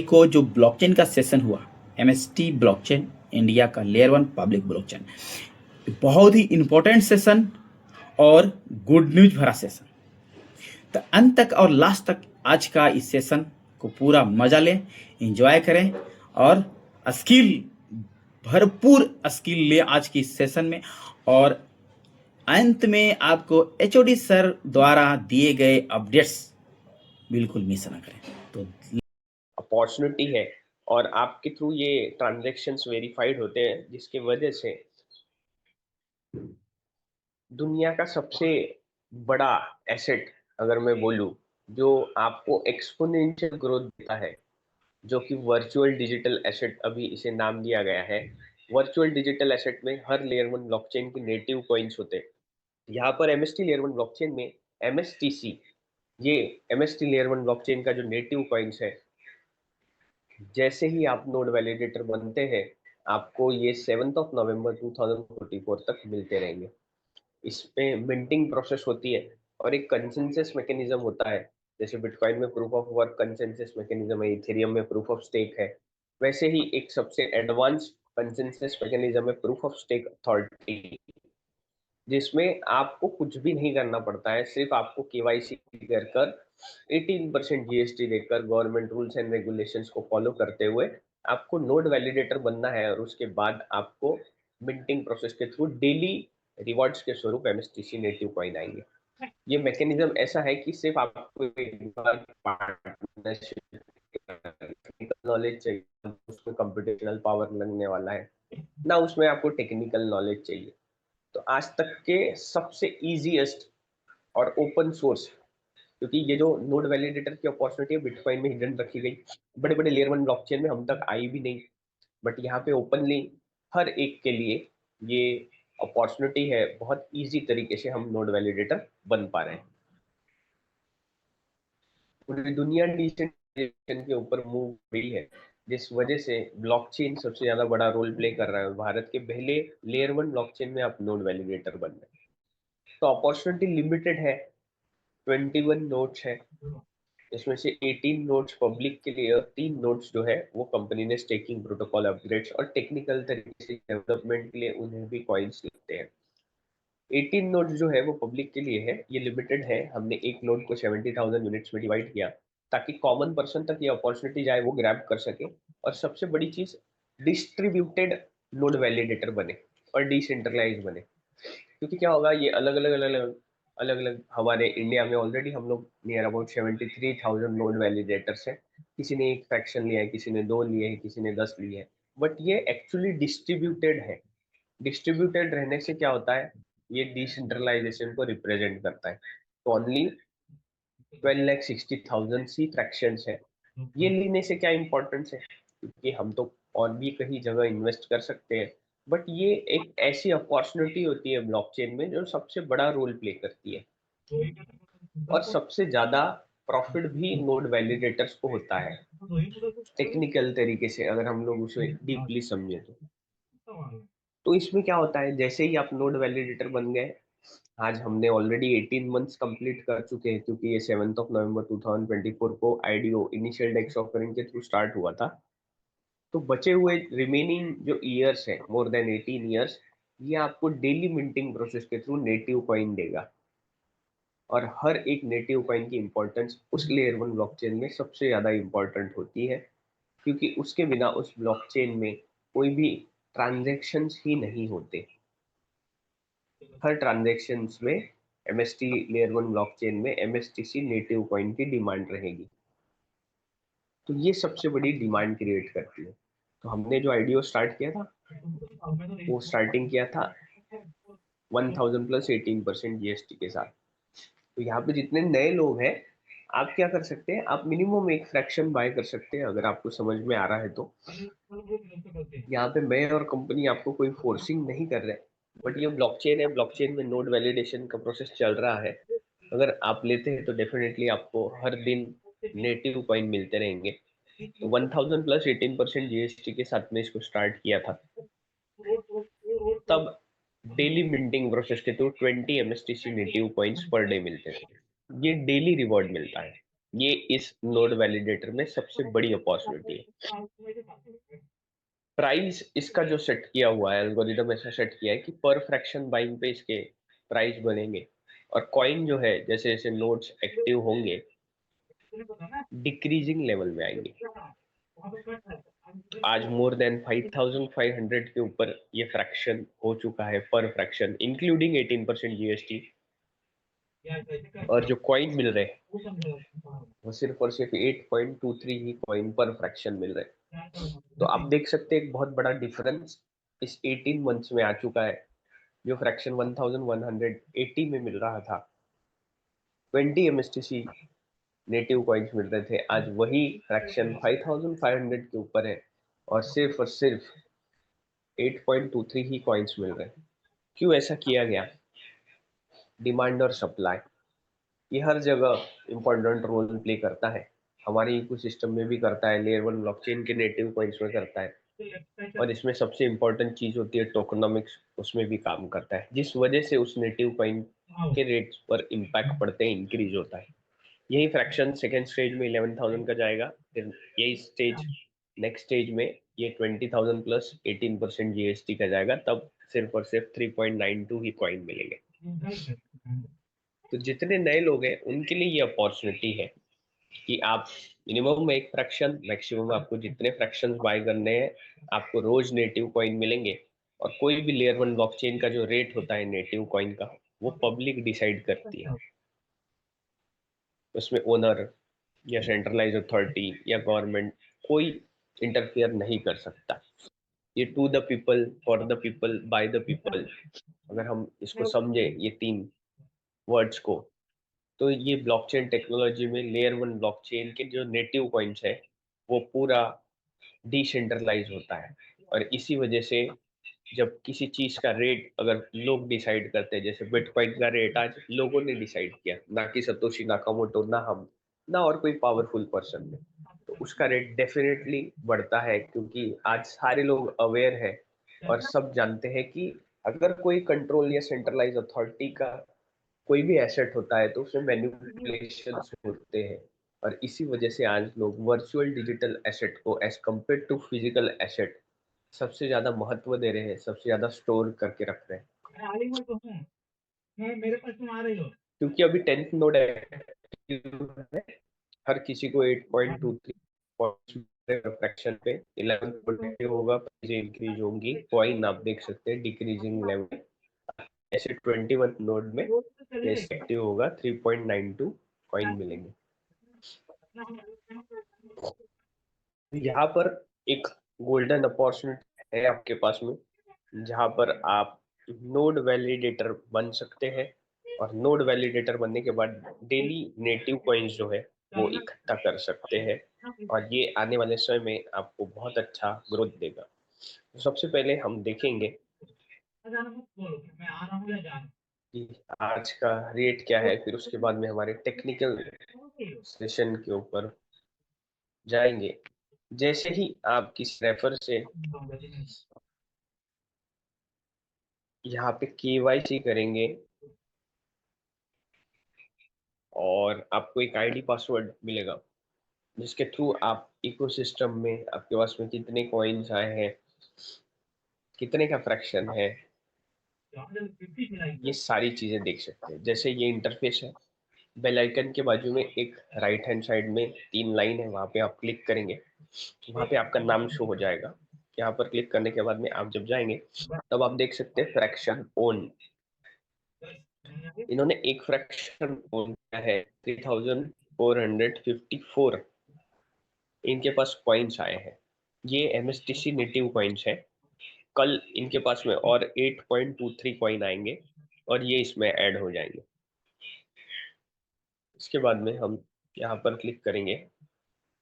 को जो ब्लॉकचेन का सेशन हुआ, एमएसटी ब्लॉकचेन इंडिया का लेयर 1 पब्लिक ब्लॉकचेन, बहुत ही इंपॉर्टेंट सेशन और गुड न्यूज भरा सेशन। तो अंत तक और लास्ट तक आज का इस सेशन को पूरा मजा लें, एंजॉय करें और स्किल भरपूर स्किल ले आज की इस सेशन में। और अंत में आपको एचओडी सर द्वारा दिए गए अपडेट्स बिल्कुल मिस ना करें। तो अपॉर्चुनिटी है और आपके थ्रू ये ट्रांजैक्शंस वेरीफाइड होते हैं, जिसकी वजह से दुनिया का सबसे बड़ा एसेट, अगर मैं बोलूं, जो आपको एक्सपोनेंशियल ग्रोथ देता है, जो कि वर्चुअल डिजिटल एसेट अभी इसे नाम दिया गया है। वर्चुअल डिजिटल एसेट में हर लेयर 1 ब्लॉकचेन के नेटिव कॉइन्स होते हैं। यहाँ पर एमएसटी लेयर 1 ब्लॉकचेन में एमएसटीसी, ये एमएसटी लेयर 1 ब्लॉकचेन का जो नेटिव कॉइन्स है, जैसे ही आप नोड वैलिडेटर बनते हैं, आपको ये 7 नवंबर 2044 तक मिलते रहेंगे। इसमें मिंटिंग प्रोसेस होती है और एक कंसेंसस मैकेनिज्म होता है। जैसे बिटकॉइन में proof of work consensus mechanism है, इथेरियम में प्रूफ ऑफ स्टेक है, वैसे ही एक सबसे एडवांस कंसेंसस मैकेनिज्म है प्रूफ ऑफ स्टेक अथॉरिटी, जिसमें आपको कुछ भी नहीं करना पड़ता है, सिर्फ आपको केवाईसी कर 18% जीएसटी देकर गवर्नमेंट रूल्स एंड रेगुलेशंस को फॉलो करते हुए आपको नोड वैलिडेटर बनना है। और उसके बाद आपको मिंटिंग प्रोसेस के थ्रू डेली रिवॉर्ड्स के स्वरूप एमएसटीसी नेटिव कॉइन आएंगे। ये मैकेनिज्म ऐसा है कि सिर्फ आपको पार्टनरशिप नॉलेज चाहिए, उसमें कंप्यूटेशनल पावर लगने वाला है ना, उसमें आपको टेक्निकल नॉलेज चाहिए। तो आज तक के सबसे इजीएस्ट और ओपन सोर्स, क्योंकि ये जो नोड वैलिडेटर की अपॉर्चुनिटी है बिटकॉइन में हिडन रखी गई, बड़े बड़े लेयर 1 ब्लॉकचेन में हम तक आई भी नहीं, बट यहाँ पे ओपनली हर एक के लिए ये अपॉर्चुनिटी है। बहुत इजी तरीके से हम नोड वैलिडेटर बन पा रहे हैं। पूरी दुनिया डिसेंट्रलाइजेशन के ऊपर मूव हुई है, जिस वजह से ब्लॉकचेन सबसे ज्यादा बड़ा रोल प्ले कर रहा है। भारत के पहले लेयर 1 ब्लॉकचेन में आप नोड वैलिडेटर बन रहे हैं। तो अपॉर्चुनिटी लिमिटेड है। 21 नोड्स है, इसमें से 18 नोड्स पब्लिक के लिए और 3 नोड्स जो है वो कंपनी ने स्टेकिंग प्रोटोकॉल अपग्रेड्स और टेक्निकल तरीके से डेवलपमेंट के लिए उन्हें भी कॉइन्स लगते हैं। 18 नोड्स जो है वो पब्लिक के लिए है, ये लिमिटेड है। हमने एक नोड को 70,000 यूनिट्स में डिवाइड किया ताकि कॉमन पर्सन तक ये अपॉर्चुनिटी जाए, वो ग्रैब कर सके। और सबसे बड़ी चीज, डिस्ट्रीब्यूटेड नोड वैलिडेटर बने और डिसेंट्रलाइज बने। क्योंकि क्या होगा, ये अलग अलग हमारे इंडिया में ऑलरेडी हम लोग नियर अबाउट 73,000 नोड वैलिडेटर्स है। किसी ने एक फ्रैक्शन लिया है, किसी ने 2 लिए हैं, किसी ने 10 लिए हैं, बट ये एक्चुअली डिस्ट्रीब्यूटेड है। डिस्ट्रीब्यूटेड रहने से क्या होता है, ये डिसेंट्रलाइजेशन को रिप्रेजेंट करता है। तो ओनली 12,60,000 सी फ्रैक्शंस है। ये लेने से क्या इंपॉर्टेंस है, क्योंकि हम तो और भी कहीं जगह इन्वेस्ट कर सकते हैं, बट ये एक ऐसी अपॉर्चुनिटी होती है ब्लॉकचेन में जो सबसे बड़ा रोल प्ले करती है। और सबसे ज्यादा प्रॉफिट भी नोड वैलिडेटर्स को होता है, टेक्निकल तरीके से अगर हम लोग उसे डीपली समझे तो इसमें क्या होता है, जैसे ही आप नोड वैलिडेटर बन गए, आज हमने ऑलरेडी 18 मंथ्स कंप्लीट कर चुके हैं, क्योंकि ये 7 नवंबर 2024 को आईडीओ इनिशियल डेक्स ऑफरिंग के थ्रू स्टार्ट हुआ था। तो बचे हुए रिमेनिंग जो ईयर्स है, मोर देन 18 ईयर्स, ये आपको डेली मिंटिंग प्रोसेस के थ्रू नेटिव कॉइन देगा। और हर एक नेटिव कॉइन की इंपॉर्टेंस उस लेयर 1 ब्लॉकचेन में सबसे ज्यादा इंपॉर्टेंट होती है, क्योंकि उसके बिना उस ब्लॉकचेन में कोई भी ट्रांजेक्शन्स ही नहीं होते। हर ट्रांजेक्शन्स में एमएसटी लेयर 1 ब्लॉकचेन में एमएसटीसी नेटिव कॉइन की डिमांड रहेगी। तो ये सबसे बड़ी डिमांड क्रिएट करती है। तो हमने जो आईडीओ स्टार्ट किया था, वो स्टार्टिंग किया था 1000 प्लस 18% जीएसटी के साथ। तो यहाँ पे जितने नए लोग हैं, आप क्या कर सकते हैं, आप मिनिमम एक फ्रैक्शन बाय कर सकते हैं, अगर आपको समझ में आ रहा है तो। यहाँ पे मैं और कंपनी आपको कोई फोर्सिंग नहीं कर रहे, बट ये ब्लॉकचेन है, ब्लॉकचेन में नोड वैलिडेशन का प्रोसेस चल रहा है। अगर आप लेते हैं तो डेफिनेटली आपको हर दिन नेटिव कॉइन मिलते रहेंगे। तो 1000 प्लस 18% जीएसटी के साथ में इसको स्टार्ट किया था। तब डेली मिंटिंग प्रोसेस के through 20 MSTC native coins per day मिलते थे। ये डेली रिवॉर्ड मिलता है। ये इस नोड वैलिडेटर में सबसे बड़ी अपॉर्चुनिटी है। प्राइस इसका जो सेट किया हुआ है, एल्गोरिदम ऐसा सेट किया है कि पर फ्रैक्शन बाइंग पे इसके प्राइस बनेंगे, और कॉइन जो है जैसे जैसे नोड्स एक्टिव होंगे डिक्रीजिंग लेवल में आएंगे। आज मोर देन 5500 के ऊपर ये फ्रैक्शन हो चुका है, पर फ्रैक्शन इंक्लूडिंग 18% जीएसटी। और जो कॉइन मिल रहे हैं वो सिर्फ और सिर्फ 8.23 ही कॉइन पर फ्रैक्शन मिल रहे हैं। तो आप देख सकते हैं एक बहुत बड़ा डिफरेंस इस 18 मंथ्स में आ चुका है। जो फ्रैक्शन 1180 में मिल रहा था, 20 एमएसटीसी नेटिव कॉइन्स मिल रहे थे, आज वही फ्रैक्शन 5500 के ऊपर है और सिर्फ 8.23 ही कॉइन्स मिल रहे हैं। क्यों ऐसा किया गया? डिमांड और सप्लाई ये हर जगह इम्पोर्टेंट रोल प्ले करता है, हमारे इकोसिस्टम में भी करता है, लेयर 1 ब्लॉकचेन के नेटिव कॉइन्स में करता है, और इसमें सबसे इम्पोर्टेंट चीज होती है टोकनोमिक्स, उसमें भी काम करता है, जिस वजह से उस नेटिव कॉइन के रेट्स पर इम्पैक्ट पड़ते हैं, इंक्रीज होता है। यही फ्रैक्शन सेकेंड स्टेज में 11,000 का जाएगा, फिर यही स्टेज नेक्स्ट स्टेज में ये 20,000 प्लस 18% जीएसटी का जाएगा, तब सिर्फ और सिर्फ 3.92 ही कॉइन मिलेंगे। तो जितने नए लोग हैं उनके लिए ये अपॉर्चुनिटी है कि आप मिनिमम में एक फ्रैक्शन, मैक्सिमम आपको जितने फ्रैक्शंस बाय करने हैं, आपको रोज नेटिव कॉइन मिलेंगे। और कोई भी लेयर 1 ब्लॉकचेन का जो रेट होता है नेटिव कॉइन का, वो पब्लिक डिसाइड करती है। उसमें ओनर या सेंट्रलाइज अथॉरिटी या गवर्नमेंट कोई इंटरफेयर नहीं कर सकता। ये to the people, for the people, by the people, अगर हम इसको समझे ये तीन वर्ड्स को, तो ये ब्लॉकचेन टेक्नोलॉजी में लेयर 1 ब्लॉकचेन के जो नेटिव कॉइन्स है वो पूरा डिसेंट्रलाइज होता है। और इसी वजह से जब किसी चीज का रेट अगर लोग डिसाइड करते हैं, जैसे बिटकॉइन का रेट आज लोगों ने डिसाइड किया, ना कि सतोशी नाकामोटो, ना हम, ना और कोई पावरफुल पर्सन ने, तो उसका रेट डेफिनेटली बढ़ता है, क्योंकि आज सारे लोग अवेयर है और सब जानते हैं कि अगर कोई कंट्रोल या सेंट्रलाइज अथॉरिटी का कोई भी एसेट होता है तो उसमें मैनिपुलेशन होते हैं। और इसी वजह से आज लोग वर्चुअल डिजिटल एसेट को as compare to physical asset सबसे ज्यादा महत्व दे रहे हैं, सबसे ज्यादा स्टोर करके रख रहे हैं। क्योंकि अभी 10th नोड है, हर किसी को 8.23 फ्रैक्शन पे 11 होगा, प्राइस इंक्रीज होंगी, कॉइन आप देख सकते हैं डिक्रीजिंग लेवल। ऐसे 21 नोड में एक्टिव होगा 3.92 कॉइन मिलेंगे। यहाँ पर एक गोल्डन अपॉर्चुनिटी है आपके पास में, जहाँ पर आप नोड वैलिडेटर बन सकते हैं, और नोड वैलिडेटर बनने के बाद डेली नेटिव कॉइन्स जो है वो इकट्ठा कर सकते हैं, और ये आने वाले समय में आपको बहुत अच्छा ग्रोथ देगा। तो सबसे पहले हम देखेंगे कि आज का रेट क्या है, फिर उसके बाद में हमारे टेक्निकल सेशन के ऊपर जाएंगे। जैसे ही आप किस रेफर से यहाँ पे केवाईसी करेंगे और आपको एक आईडी पासवर्ड मिलेगा, जिसके थ्रू आप इकोसिस्टम में आपके पास में कितने कॉइन्स आए हैं, कितने का फ्रैक्शन है, ये सारी चीजें देख सकते हैं। जैसे ये इंटरफेस है, बेल आइकन के बाजू में एक राइट हैंड साइड में 3 लाइन है, वहां पे आप क्लिक करेंगे, वहां पे आपका नाम शो हो जाएगा। यहाँ पर क्लिक करने के बाद में आप जब जाएंगे तब आप देख सकते हैं फ्रैक्शन ओन। इन्होंने एक फ्रैक्शन ओन किया है 3454, इनके पास कॉइन्स आए हैं। ये एमएसटीसी नेटिव कॉइन्स है। कल इनके पास में और 8.23 कॉइन आएंगे और ये इसमें ऐड हो जाएंगे। इसके बाद में हम यहाँ पर क्लिक करेंगे,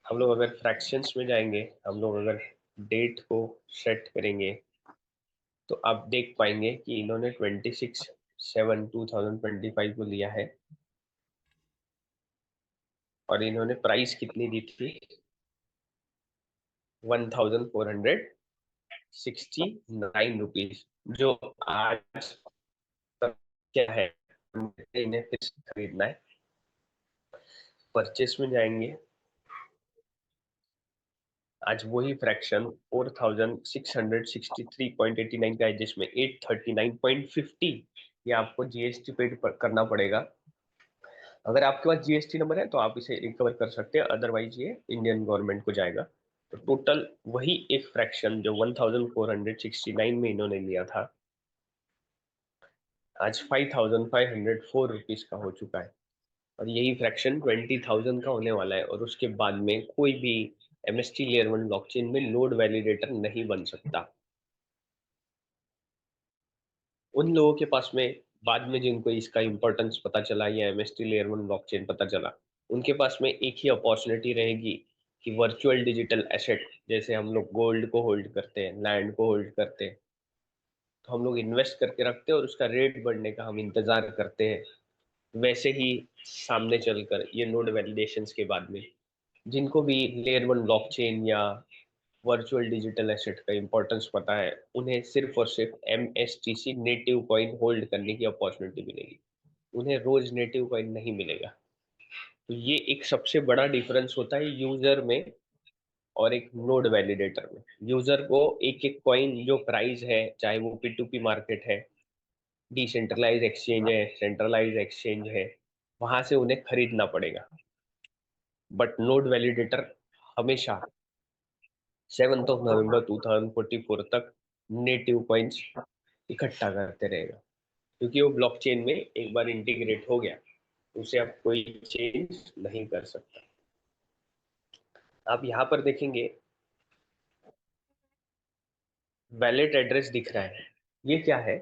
हम लोग अगर फ्रैक्शंस में जाएंगे, हम लोग अगर डेट को सेट करेंगे, तो आप देख पाएंगे कि इन्होंने 26/7/2025 को लिया है, और इन्होंने प्राइस कितनी दी थी, 1469 रुपीज, जो आज तक क्या है, इन्हें फिर से खरीदना है। परचेस में जाएंगे, आज वही फ्रैक्शन 4663.89 का है, जिसमें 839.50 ये आपको जीएसटी पेड करना पड़ेगा। अगर आपके पास जीएसटी नंबर है तो आप इसे रिकवर कर सकते हैं, अदरवाइज ये इंडियन गवर्नमेंट को जाएगा। तो टोटल वही एक फ्रैक्शन जो 1469 में इन्होंने लिया था, आज 5504 रुपीज का हो चुका है, और यही फ्रैक्शन 20,000 का होने वाला है। और उसके बाद में कोई भी एमएसटी लेयर 1 ब्लॉकचेन में नोड वैलिडेटर नहीं बन सकता। उन लोगों के पास में बाद में जिनको इसका इंपॉर्टेंस पता चला या एमएसटी लेयर 1 ब्लॉकचेन पता चला, उनके पास में एक ही अपॉर्चुनिटी रहेगी कि वर्चुअल डिजिटल एसेट, जैसे हम लोग गोल्ड को होल्ड करते हैं, लैंड को होल्ड करते हैं, तो हम लोग इन्वेस्ट करके रखते हैं और उसका रेट बढ़ने का हम इंतजार करते हैं, वैसे ही सामने चलकर ये नोड वैलिडेशंस के बाद में जिनको भी लेयर 1 ब्लॉकचेन या वर्चुअल डिजिटल एसेट का इंपॉर्टेंस पता है, उन्हें सिर्फ और सिर्फ एमएसटीसी नेटिव कॉइन होल्ड करने की अपॉर्चुनिटी मिलेगी, उन्हें रोज नेटिव कॉइन नहीं मिलेगा। तो ये एक सबसे बड़ा डिफरेंस होता है यूजर में और एक नोड वैलिडेटर में। यूजर को एक एक कॉइन जो प्राइस है, चाहे वो P2P मार्केट है, डिसेंट्रलाइज एक्सचेंज है, सेंट्रलाइज एक्सचेंज है, वहां से उन्हें खरीदना पड़ेगा। बट नोड वैलिडेटर हमेशा 7 नवंबर 2044 तक नेटिव कॉइन्स इकट्ठा करते रहेगा, क्योंकि वो ब्लॉकचेन में एक बार इंटीग्रेट हो गया, उसे अब कोई चेंज नहीं कर सकता। आप यहाँ पर देखेंगे वैलेट एड्रेस दिख रहा है, ये क्या है?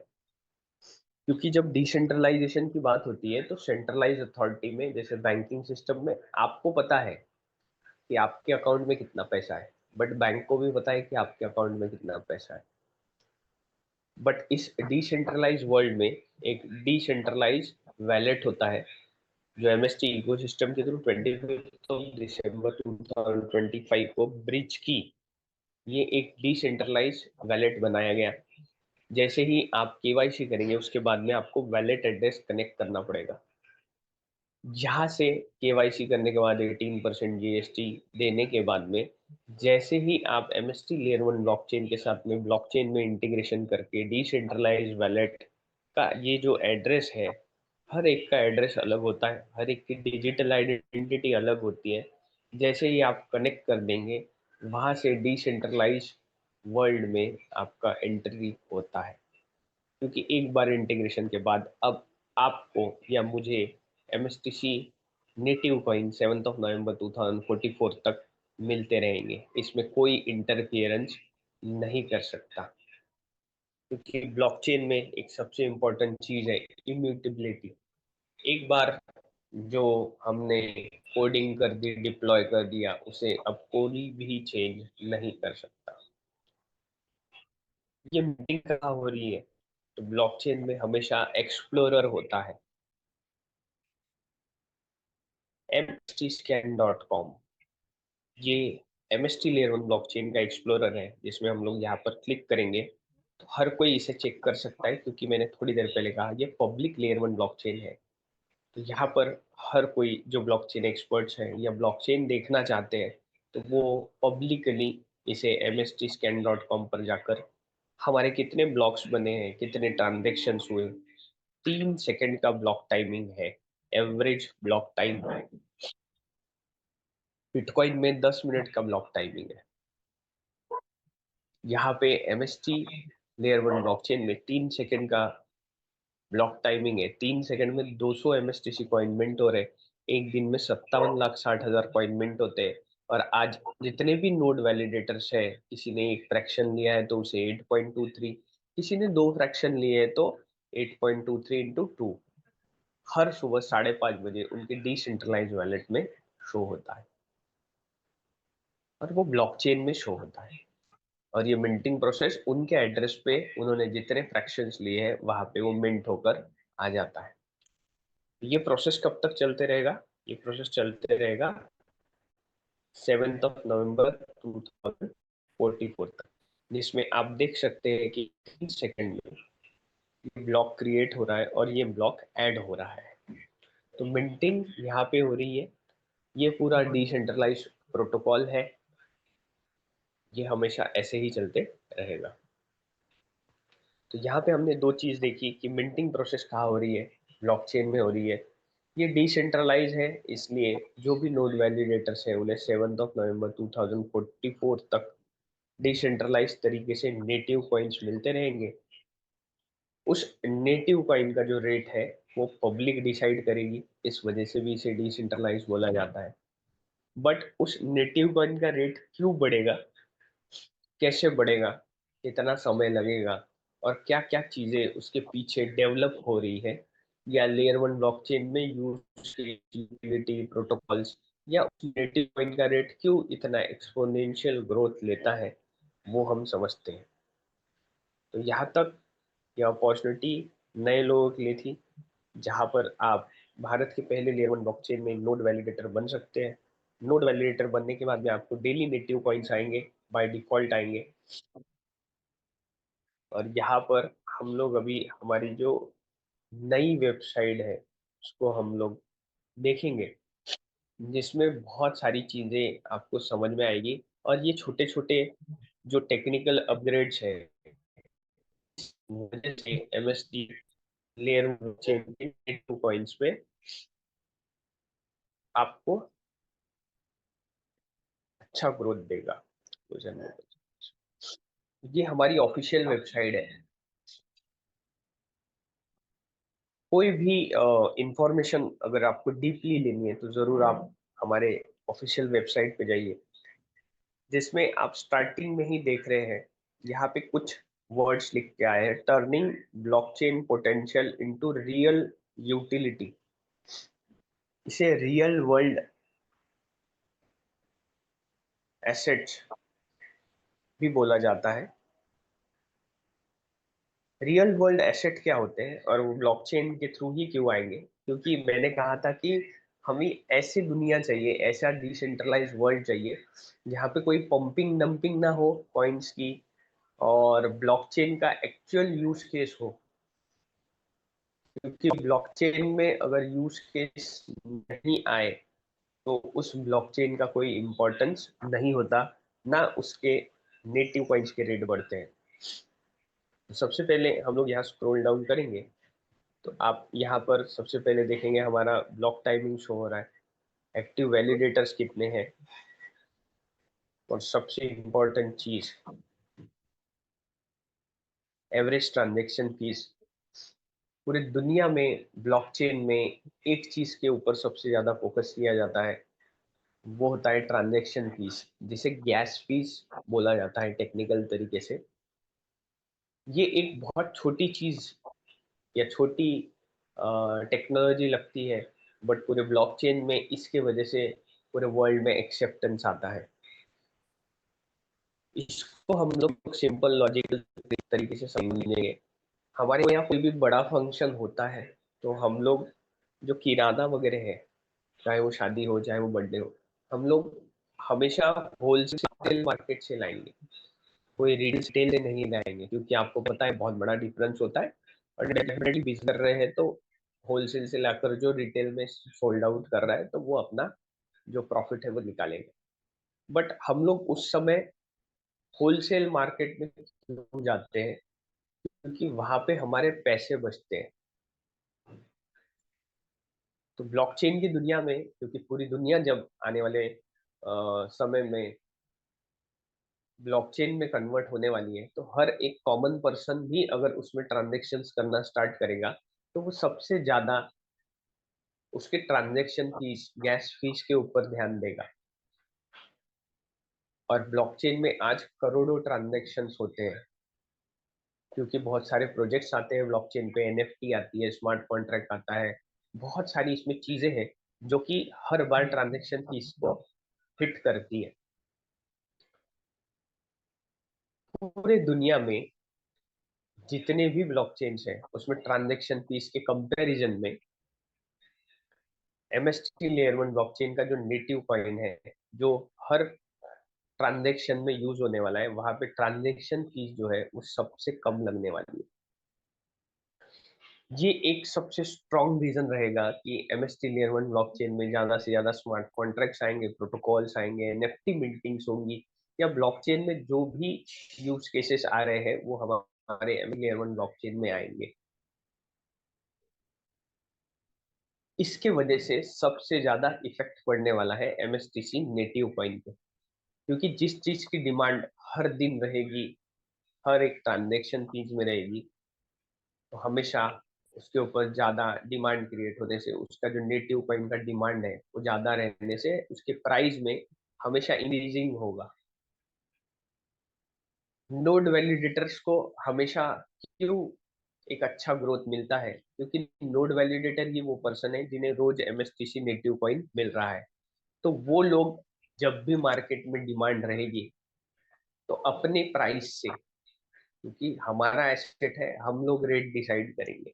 क्योंकि जब डिसेंट्रलाइजेशन की बात होती है तो सेंट्रलाइज अथॉरिटी में, जैसे बैंकिंग सिस्टम में, आपको पता है कि आपके अकाउंट में कितना पैसा है, बट बैंक को भी पता है कि आपके अकाउंट में कितना पैसा है। बट इस डिसेंट्रलाइज वर्ल्ड में एक डिसेंट्रलाइज वैलेट होता है जो एमएसटी इकोसिस्टम के थ्रू 25 दिसंबर 2025 को ब्रिज की, ये एक डिसेंट्रलाइज वैलेट बनाया गया। जैसे ही आप केवाईसी करेंगे उसके बाद में आपको वैलेट एड्रेस कनेक्ट करना पड़ेगा। यहाँ से केवाईसी करने के बाद 18% जीएसटी देने के बाद में, जैसे ही आप एमएसटी लेयर 1 ब्लॉकचेन के साथ में ब्लॉकचेन में इंटीग्रेशन करके डिसेंट्रलाइज वैलेट का ये जो एड्रेस है, हर एक का एड्रेस अलग होता है, हर एक की डिजिटल आइडेंटिटी अलग होती है। जैसे ही आप कनेक्ट कर देंगे, वहाँ से डिसेंट्रलाइज वर्ल्ड में आपका एंट्री होता है। क्योंकि एक बार इंटीग्रेशन के बाद अब आपको या मुझे एमएसटीसी नेटिव कॉइन 7 नवंबर 2044 तक मिलते रहेंगे, इसमें कोई इंटरफियरेंस नहीं कर सकता। क्योंकि ब्लॉकचेन में एक सबसे इम्पोर्टेंट चीज है इम्यूटेबिलिटी। एक बार जो हमने कोडिंग कर दी, डिप्लॉय कर दिया, उसे अब कोई भी चेंज नहीं कर सकता। ये मीटिंग कहाँ हो रही है? तो ब्लॉकचेन में हमेशा एक्सप्लोरर होता है, mstscan.com। ये एमएसटी लेयर 1 ब्लॉकचेन का एक्सप्लोरर है, जिसमें हम लोग यहाँ पर क्लिक करेंगे तो हर कोई इसे चेक कर सकता है, क्योंकि मैंने थोड़ी देर पहले कहा ये पब्लिक लेयर 1 ब्लॉकचेन है। तो यहाँ पर हर कोई जो ब्लॉकचेन एक्सपर्ट्स हैं या ब्लॉकचेन देखना चाहते हैं, तो वो पब्लिकली इसे mstscan.com पर जाकर हमारे कितने ब्लॉक्स बने हैं, कितने ट्रांजेक्शन्स हुए, 3 सेकंड का ब्लॉक टाइमिंग है, एवरेज ब्लॉक टाइम है। बिटकॉइन में 10 मिनट का ब्लॉक टाइमिंग है। यहाँ पे एमएसटी लेयर 1 ब्लॉकचेन में 3 सेकंड का ब्लॉक टाइमिंग है। 3 सेकंड में 200 एमएसटीसी कॉइन मिंट हो रहे। एक दिन में 57,60,000 कॉइन मिंट होते हैं। और आज जितने भी नोड वैलिडेटर्स है, किसी ने एक फ्रैक्शन लिया है तो उसे 8.23, किसी ने 2 फ्रैक्शन लिए है तो 8.23 इंटू 2 हर सुबह 5:30 बजे उनके डिसेंट्रलाइज वैलेट में शो होता है, और वो ब्लॉकचेन में शो होता है। और ये मिंटिंग प्रोसेस उनके एड्रेस पे उन्होंने जितने फ्रैक्शंस लिए हैं वहां पे वो मिंट होकर आ जाता है। ये प्रोसेस कब तक चलते रहेगा? ये प्रोसेस चलते रहेगा 7 नवंबर 2044 तक, जिसमें आप देख सकते हैं कि 3 सेकंड में ये ब्लॉक क्रिएट हो रहा है और ये ब्लॉक ऐड हो रहा है। तो मिंटिंग यहाँ पे हो रही है ये पूरा डिसेंट्रलाइज प्रोटोकॉल है, ये हमेशा ऐसे ही चलते रहेगा। तो यहाँ पे हमने दो चीज देखी कि मिंटिंग प्रोसेस कहाँ हो रही है, ब्लॉकचेन में हो रही है। ये डिसेंट्रलाइज है, इसलिए जो भी नोड वैलिडेटर्स हैं उन्हें 7 नवंबर 2044 तक डिसेंट्रलाइज तरीके से नेटिव कॉइन्स मिलते रहेंगे। उस नेटिव कॉइन का जो रेट है वो पब्लिक डिसाइड करेगी, इस वजह से भी इसे डिसेंट्रलाइज बोला जाता है। बट उस नेटिव कॉइन का रेट क्यों बढ़ेगा, कैसे बढ़ेगा, कितना समय लगेगा और क्या क्या चीजें उसके पीछे डेवलप हो रही है, या लेयर वन ब्लॉकचेन में यूज यूटिलिटी प्रोटोकॉल्स, या नेटिव कॉइन का रेट क्यों इतना एक्सपोनेंशियल ग्रोथ लेता है, वो हम समझते हैं। तो यहाँ तक यह अपॉर्चुनिटी नए लोगों के लिए थी, जहाँ पर आप भारत के पहले लेयर वन ब्लॉकचेन में नोड वैलिडेटर बन सकते हैं। नोड वैलिडेटर बनने के बाद में आपको डेली नेटिव कॉइन्स आएंगे, बाय डिफॉल्ट आएंगे। और यहाँ पर हम लोग अभी हमारी जो नई वेबसाइट है उसको हम लोग देखेंगे, जिसमें बहुत सारी चीजें आपको समझ में आएगी। और ये छोटे छोटे जो टेक्निकल अपग्रेड्स है, वजह से एमएसटी लेयर चेन के 2 पॉइंट्स पे आपको अच्छा ग्रोथ देगा। तो ये हमारी ऑफिशियल वेबसाइट है। कोई भी इंफॉर्मेशन अगर आपको डीपली लेनी है तो जरूर आप हमारे ऑफिशियल वेबसाइट पे जाइए, जिसमें आप स्टार्टिंग में ही देख रहे हैं यहाँ पे कुछ वर्ड्स लिख के आए हैं, turning blockchain potential into real utility. इसे रियल वर्ल्ड एसेट्स भी बोला जाता है। रियल वर्ल्ड एसेट क्या होते हैं और वो ब्लॉकचेन के थ्रू ही क्यों आएंगे, क्योंकि मैंने कहा था कि हमें ऐसी दुनिया चाहिए, ऐसा डिसेंट्रलाइज वर्ल्ड चाहिए जहाँ पे कोई पंपिंग डंपिंग ना हो कॉइन्स की, और ब्लॉकचेन का एक्चुअल यूज केस हो। क्योंकि ब्लॉकचेन में अगर यूज केस नहीं आए तो उस ब्लॉकचेन का कोई इम्पोर्टेंस नहीं होता, ना उसके नेटिव कॉइन्स के रेट बढ़ते हैं। तो सबसे पहले हम लोग यहाँ स्क्रॉल डाउन करेंगे तो आप यहाँ पर सबसे पहले देखेंगे हमारा ब्लॉक टाइमिंग शो हो रहा है, एक्टिव वैलिडेटर्स कितने हैं, और सबसे इम्पोर्टेंट चीज एवरेज ट्रांजैक्शन फीस। पूरी दुनिया में ब्लॉकचेन में एक चीज के ऊपर सबसे ज्यादा फोकस किया जाता है, वो होता है ट्रांजैक्शन फीस, जिसे गैस फीस बोला जाता है टेक्निकल तरीके से। ये एक बहुत छोटी चीज या छोटी टेक्नोलॉजी लगती है, बट पूरे ब्लॉकचेन में इसके वजह से पूरे वर्ल्ड में एक्सेप्टेंस आता है। इसको हम लोग सिंपल लॉजिकल तरीके से समझेंगे। हमारे यहाँ कोई भी बड़ा फंक्शन होता है तो हम लोग जो किराना वगैरह है, चाहे वो शादी हो चाहे वो बर्थडे हो, हम लोग हमेशा होलसेल मार्केट से लाएंगे, कोई रिटेल से नहीं लाएंगे, क्योंकि आपको पता है बहुत बड़ा डिफरेंस होता है। और डेफिनेटली बिजनेस कर रहे हैं तो होलसेल से लाकर जो रिटेल में सोल्ड आउट कर रहा है तो वो अपना जो प्रॉफिट है वो निकालेंगे। बट हम लोग उस समय होलसेल मार्केट में क्यों जाते हैं, क्योंकि वहां पे हमारे पैसे बचते हैं। तो ब्लॉकचेन की दुनिया में, क्योंकि पूरी दुनिया जब आने वाले समय में ब्लॉकचेन में कन्वर्ट होने वाली है, तो हर एक कॉमन पर्सन भी अगर उसमें ट्रांजेक्शन्स करना स्टार्ट करेगा तो वो सबसे ज्यादा उसके ट्रांजैक्शन फीस, गैस फीस के ऊपर ध्यान देगा। और ब्लॉकचेन में आज करोड़ों ट्रांजैक्शंस होते हैं, क्योंकि बहुत सारे प्रोजेक्ट्स आते हैं ब्लॉकचेन पे, एनएफटी आती है, स्मार्ट कॉन्ट्रैक्ट आता है, बहुत सारी इसमें चीजें हैं जो कि हर बार ट्रांजैक्शन फीस को हिट करती है। पूरे दुनिया में जितने भी ब्लॉकचेन्स हैं उसमें ट्रांजैक्शन फीस के कंपैरिजन में एमएसटी लेयर वन ब्लॉकचेन का जो नेटिव कॉइन है, जो हर ट्रांजैक्शन में यूज होने वाला है, वहां पे ट्रांजैक्शन फीस जो है वो सबसे कम लगने वाली है। ये एक सबसे स्ट्रॉन्ग रीजन रहेगा कि एमएसटी लेयर 1 ब्लॉकचेन में ज्यादा से ज्यादा स्मार्ट कॉन्ट्रैक्ट्स आएंगे, प्रोटोकॉल्स आएंगे, एनएफटी मिंटिंग्स होंगी, या ब्लॉकचेन में जो भी यूज केसेस आ रहे हैं वो हमारे एमएसटी लेयर 1 ब्लॉकचेन में आएंगे। इसके वजह से सबसे ज्यादा इफेक्ट पड़ने वाला है एमएसटीसी नेटिव कॉइन पे, क्योंकि जिस चीज की डिमांड हर दिन रहेगी, हर एक ट्रांजेक्शन फीस में रहेगी, तो हमेशा उसके ऊपर ज्यादा डिमांड क्रिएट होने से, उसका जो नेटिव कॉइन का डिमांड है वो ज्यादा रहने से उसके प्राइस में हमेशा इंक्रीजिंग होगा। नोड वैलिडेटर्स को हमेशा क्यों एक अच्छा ग्रोथ मिलता है, क्योंकि नोड वैलिडेटर ही वो पर्सन है जिन्हें रोज एमएसटीसी नेटिव कॉइन मिल रहा है। तो वो लोग जब भी मार्केट में डिमांड रहेगी तो अपने प्राइस से, क्योंकि हमारा एसेट है, हम लोग रेट डिसाइड करेंगे,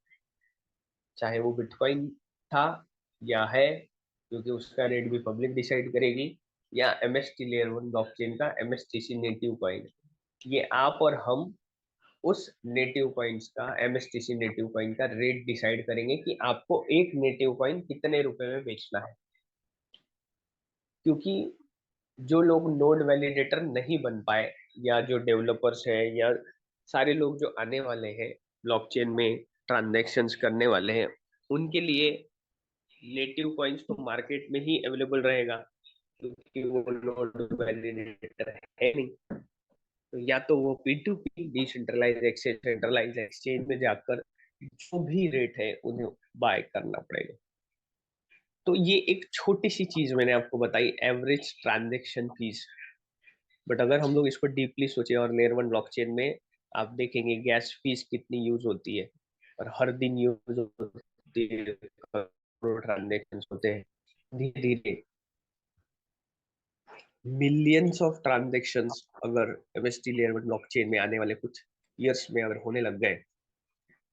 चाहे वो बिटकॉइन था या है, क्योंकि उसका रेट भी पब्लिक डिसाइड करेगी, या एमएसटी लेयर 1 ब्लॉकचेन का एमएसटीसी नेटिव कॉइन, ये आप और हम उस नेटिव कॉइन्स का, एमएसटीसी नेटिव कॉइन का रेट डिसाइड करेंगे कि आपको एक नेटिव कॉइन कितने रुपए में बेचना है। क्योंकि जो लोग नोड वैलिडेटर नहीं बन पाए, या जो डेवलपर्स है, या सारे लोग जो आने वाले हैं ब्लॉकचेन में ट्रांजैक्शंस करने वाले हैं, उनके लिए नेटिव कॉइन्स तो मार्केट में ही अवेलेबल रहेगा, क्योंकि वो नोड वैलिडेटर है नहीं। तो या तो वो P2P decentralise exchange, centralise exchange में जाकर जो भी रेट है उन्हें बाय करना पड़ेगा। तो ये एक छोटी सी चीज मैंने आपको बताई, एवरेज ट्रांजैक्शन फीस। बट अगर हम लोग इसको डीपली सोचे, और लेयर 1 ब्लॉकचेन में आप देखेंगे गैस फीस कितनी यूज होती है, और हर दिन यूज होती है, करोड़ ट्रांजेक्शन होते हैं, धीरे धीरे मिलियंस ऑफ ट्रांजेक्शन्स अगर एमएसटी लेयर 1 ब्लॉकचेन में आने वाले कुछ ईयर्स में अगर होने लग गए,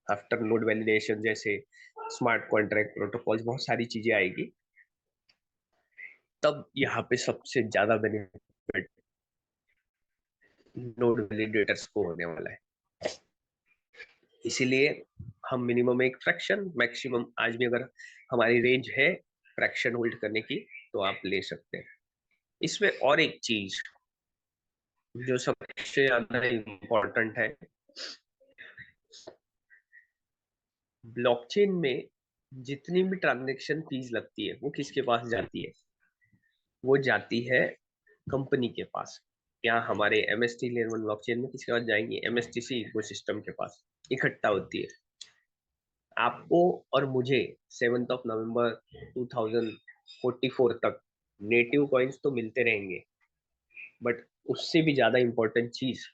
आफ्टर नोड वैलिडेशन जैसे स्मार्ट कॉन्ट्रैक्ट प्रोटोकॉल्स, बहुत सारी चीजें आएगी, तब यहाँ पे सबसे ज्यादा बेनिफिट नोड वैलिडेटर्स को होने वाला है। इसीलिए हम मिनिमम एक फ्रैक्शन, मैक्सिमम आज भी अगर हमारी रेंज है फ्रैक्शन होल्ड करने की, तो आप ले सकते हैं। इसमें और एक चीज जो सबसे ज्यादा इम्पोर्टेंट है, ब्लॉकचेन में जितनी भी ट्रांजैक्शन फीस लगती है वो किसके पास जाती है? वो जाती है कंपनी के पास, या हमारे एमएसटी लेयर 1 ब्लॉकचेन में किसके पास जाएंगी? एमएसटीसी इकोसिस्टम के पास इकट्ठा होती है। आपको और मुझे 7 नवंबर 2044 तक नेटिव कॉइन्स तो मिलते रहेंगे, बट उससे भी ज्यादा इंपॉर्टेंट चीज,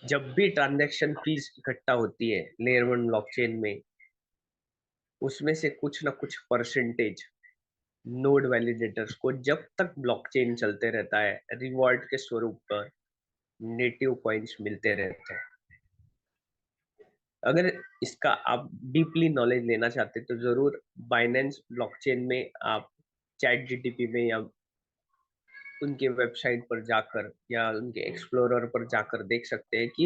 जब भी ट्रांजैक्शन फीस इकट्ठा होती है लेयर 1 ब्लॉकचेन में, उसमें से कुछ ना कुछ परसेंटेज नोड वैलिडेटर्स को, जब तक ब्लॉकचेन चलते रहता है, रिवॉर्ड के स्वरूप पर नेटिव कॉइन्स मिलते रहते हैं। अगर इसका आप डीपली नॉलेज लेना चाहते हैं तो जरूर बाइनेंस ब्लॉकचेन में आप चैट जीटीपी में, या उनके वेबसाइट पर जाकर, या उनके एक्सप्लोरर पर जाकर देख सकते हैं कि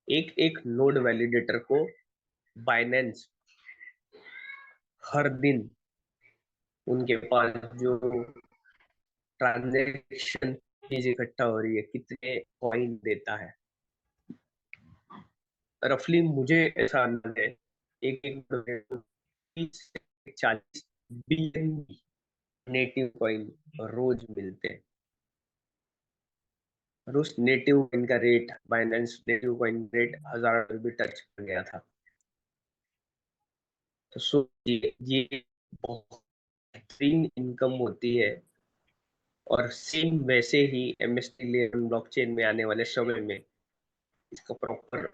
एक एक नोड वैलिडेटर को बाइनेंस हर दिन उनके पास जो ट्रांजेक्शन फीस इकट्ठा हो रही है कितने कॉइन देता है। रफली मुझे ऐसा अंदाज है, एक एक 40 बिलियन नेटिव कॉइन रोज मिलते हैं। और उस नेटिव कॉइन का rate, Binance native coin rate 1000 भी टच कर गया था। तो सोचिए ये बहुत बेहतरीन इनकम होती है। और सेम वैसे ही एमएसटी लेयर ब्लॉकचेन में आने वाले समय में इसका प्रॉपर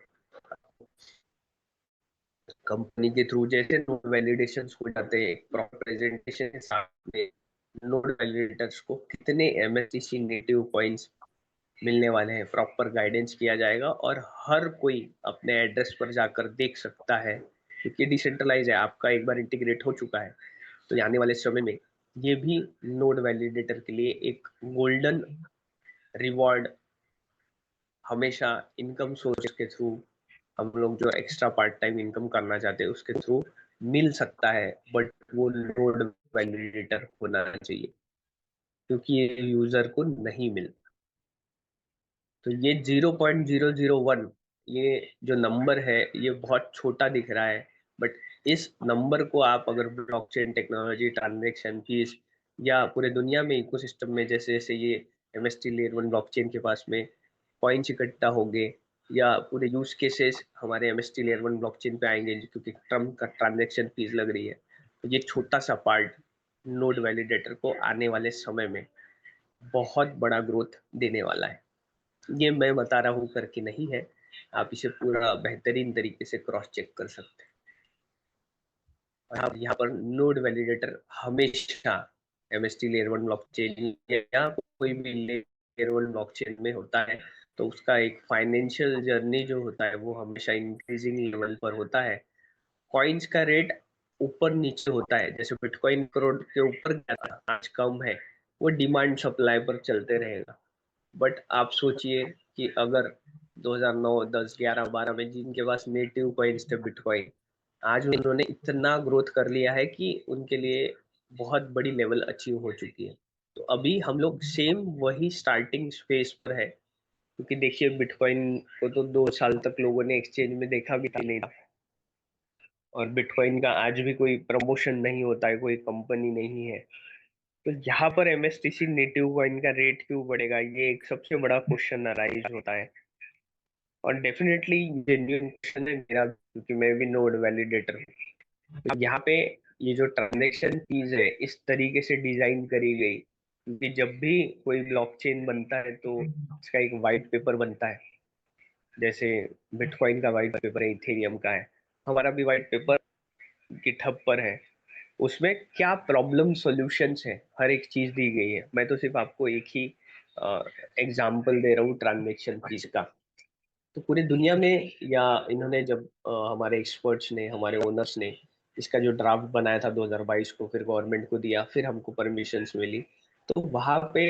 कंपनी के थ्रू जैसे नोड वैलिडेशन हो जाते हैं, प्रॉपर प्रेजेंटेशन के साथ में नोड वैलिडेटर्स को कितने एमएसटीसी नेटिव कॉइन्स मिलने वाले हैं, प्रॉपर गाइडेंस किया जाएगा, और हर कोई अपने एड्रेस पर जाकर देख सकता है, क्योंकि डिसेंट्रलाइज है, आपका एक बार इंटीग्रेट हो चुका है। तो आने वाले समय में ये भी नोड वैलिडेटर के लिए एक गोल्डन रिवॉर्ड, हमेशा इनकम सोर्स के थ्रू हम लोग जो एक्स्ट्रा पार्ट टाइम इनकम करना चाहते हैं उसके थ्रू मिल सकता है, बट वो नोड वैलिडेटर होना चाहिए, क्योंकि ये यूजर को नहीं मिलता। तो ये 0.001, ये जो नंबर है ये बहुत छोटा दिख रहा है, बट इस नंबर को आप अगर ब्लॉकचेन टेक्नोलॉजी, ट्रांजैक्शन फीस या पूरे दुनिया में इकोसिस्टम में, जैसे जैसे ये एमएसटी लेयर 1 ब्लॉकचेन के पास में कॉइन्स इकट्ठा होंगे या पूरे यूज केसेस हमारे एमएसटी लेयर 1 ब्लॉकचेन पे आएंगे, क्योंकि ट्रम्प का ट्रांजैक्शन फीस लग रही है, तो ये छोटा सा पार्ट नोड वैलिडेटर को आने वाले समय में बहुत बड़ा ग्रोथ देने वाला है। ये मैं बता रहा हूँ करके नहीं है, आप इसे पूरा बेहतरीन तरीके से क्रॉस चेक कर सकते हैं। और आप यहाँ पर नोड वैलिडेटर हमेशा एमएसटी लेयर 1 ब्लॉकचेन या कोई भी लेयर 1 ब्लॉकचेन में होता है, तो उसका एक फाइनेंशियल जर्नी जो होता है वो हमेशा इंक्रीजिंग लेवल पर होता है। कॉइन्स का रेट ऊपर नीचे होता है, जैसे बिटकॉइन करोड़ के ऊपर गया था, आज कम है, वो डिमांड सप्लाई पर चलते रहेगा। बट आप सोचिए कि अगर 2009, 10, 11, 12 में जिनके पास नेटिव कॉइन्स थे बिटकॉइन, आज उन्होंने इतना ग्रोथ कर लिया है कि उनके लिए बहुत बड़ी लेवल अचीव हो चुकी है। तो अभी हम लोग सेम वही स्टार्टिंग फेज पर है, क्योंकि देखिए बिटकॉइन को तो 2 साल तक लोगों ने एक्सचेंज में देखा भी नहीं था, और बिटकॉइन का आज भी कोई प्रमोशन नहीं होता है, कोई कंपनी नहीं है। तो यहाँ पर एमएसटीसी नेटिव कॉइन का रेट क्यों बढ़ेगा, ये एक सबसे बड़ा क्वेश्चन अराइज होता है। और डेफिनेटली जेन्युइन क्वेश्चन है मेरा, क्योंकि मैं भी नोड वैलिडेटर हूँ। तो यहाँ पे ये जो ट्रांजैक्शन फीस है इस तरीके से डिजाइन करी गई, क्योंकि जब भी कोई ब्लॉकचेन बनता है तो इसका एक वाइट पेपर बनता है, जैसे बिटकॉइन का वाइट पेपर है, इथेरियम का है, हमारा भी वाइट पेपर गिटहब पर है। उसमें क्या प्रॉब्लम सॉल्यूशंस है हर एक चीज दी गई है। मैं तो सिर्फ आपको एक ही एग्जांपल दे रहा हूँ ट्रांजैक्शन फीस का। तो पूरी दुनिया में, या इन्होंने जब हमारे एक्सपर्ट्स ने, हमारे ओनर्स ने इसका जो ड्राफ्ट बनाया था 2022 को, फिर गवर्नमेंट को दिया, फिर हमको परमिशंस मिली, तो वहां पे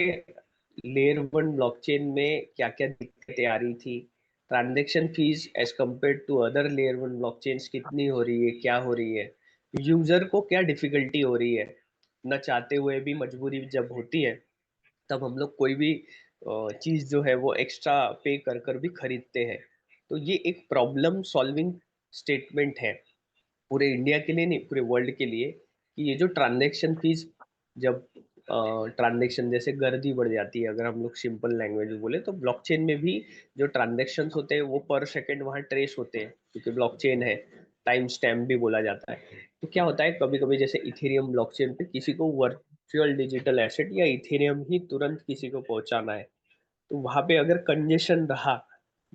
लेयर 1 ब्लॉकचेन में क्या क्या दिक्कतें आ रही थी, transaction fees as compare to other layer 1 blockchains कितनी हो रही है, क्या हो रही है, यूजर को क्या डिफिकल्टी हो रही है, न चाहते हुए भी मजबूरी जब होती है तब हम लोग कोई भी चीज जो है वो एक्स्ट्रा पे कर कर भी खरीदते हैं। तो ये एक प्रॉब्लम सॉल्विंग स्टेटमेंट है पूरे इंडिया के लिए नहीं, पूरे वर्ल्ड के लिए, कि ये जो ट्रांजैक्शन फीस, जब ट्रांजैक्शन जैसे गर्दी बढ़ जाती है, अगर हम लोग सिंपल लैंग्वेज में बोले, तो ब्लॉकचेन में भी जो ट्रांजैक्शंस होते हैं वो पर सेकंड वहाँ ट्रेस होते हैं, क्योंकि ब्लॉकचेन है, टाइम स्टैम्प भी बोला जाता है। तो क्या होता है, कभी कभी जैसे इथेरियम ब्लॉकचेन पे किसी को वर्चुअल डिजिटल एसेट या इथेरियम ही तुरंत किसी को पहुंचाना है, तो वहां पे अगर कंजेशन रहा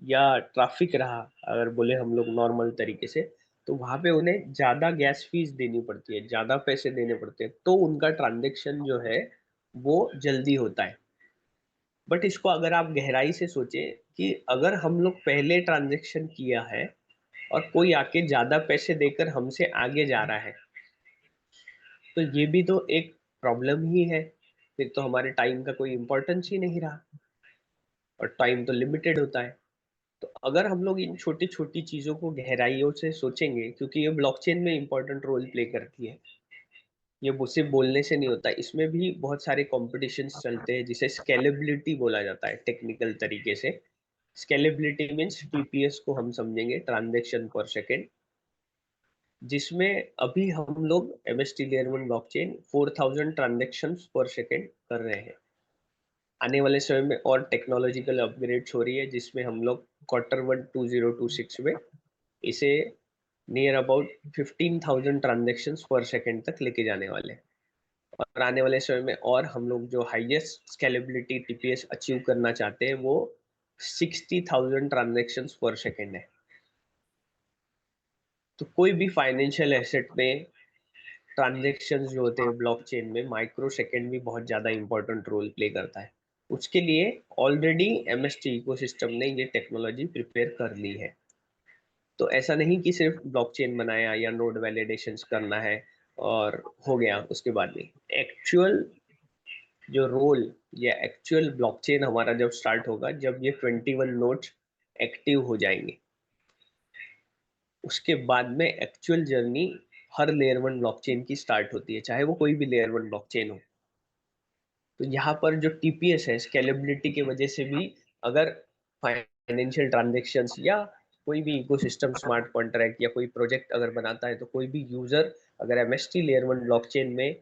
या ट्रैफिक रहा, अगर बोले हम लोग नॉर्मल तरीके से, तो वहां पे उन्हें ज्यादा गैस फीस देनी पड़ती है, ज्यादा पैसे देने पड़ते हैं, तो उनका ट्रांजेक्शन जो है वो जल्दी होता है। बट इसको अगर आप गहराई से सोचे कि अगर हम लोग पहले ट्रांजेक्शन किया है और कोई आके ज्यादा पैसे देकर हमसे आगे जा रहा है, तो ये भी तो एक प्रॉब्लम ही है। फिर तो हमारे टाइम का कोई इम्पोर्टेंस ही नहीं रहा, और टाइम तो लिमिटेड होता है। तो अगर हम लोग इन छोटी छोटी चीजों को गहराइयों से सोचेंगे, क्योंकि ये ब्लॉकचेन में इंपॉर्टेंट रोल प्ले करती है, ये सिर्फ बोलने से नहीं होता, इसमें भी बहुत सारे कॉम्पिटिशन्स चलते हैं जिसे स्केलेबिलिटी बोला जाता है टेक्निकल तरीके से। स्केलेबिलिटी मीन्स टीपीएस को हम समझेंगे, ट्रांजेक्शन पर सेकेंड, जिसमें अभी हम लोग एमएसटी लेयर 1 ब्लॉकचेन 4000 ट्रांजेक्शन पर सेकेंड कर रहे हैं। आने वाले समय में और टेक्नोलॉजिकल अपग्रेड्स हो रही है, जिसमें हम लोग Q1 2026 में इसे नियर अबाउट 15,000 ट्रांजेक्शन्स पर सेकेंड तक लेके जाने वाले हैं। और आने वाले समय में और हम लोग जो हाईएस्ट स्केलेबिलिटी टीपीएस अचीव करना चाहते हैं वो 60,000 ट्रांजेक्शन्स पर सेकेंड है। तो कोई भी फाइनेंशियल एसेट में ट्रांजेक्शन्स जो होते हैं ब्लॉकचेन में, माइक्रो सेकेंड भी बहुत ज़्यादा इंपॉर्टेंट रोल प्ले करता है। उसके लिए ऑलरेडी एमएसटी इकोसिस्टम ने ये टेक्नोलॉजी प्रिपेयर कर ली है। तो ऐसा नहीं कि सिर्फ ब्लॉकचेन बनाया या नोड वैलिडेशंस करना है और हो गया, उसके बाद नहीं। एक्चुअल जो रोल या एक्चुअल ब्लॉकचेन हमारा जब स्टार्ट होगा, जब ये 21 नोड्स एक्टिव हो जाएंगे, उसके बाद में एक्चुअल जर्नी हर लेयर वन ब्लॉकचेन की स्टार्ट होती है, चाहे वो कोई भी लेयर वन ब्लॉकचेन हो। तो यहाँ पर जो टीपीएस है, स्केलेबिलिटी की वजह से भी, अगर फाइनेंशियल ट्रांजेक्शन्स या कोई भी इकोसिस्टम स्मार्ट कॉन्ट्रैक्ट या कोई प्रोजेक्ट अगर बनाता है, तो कोई भी यूजर अगर एमएसटी लेयर वन ब्लॉकचेन में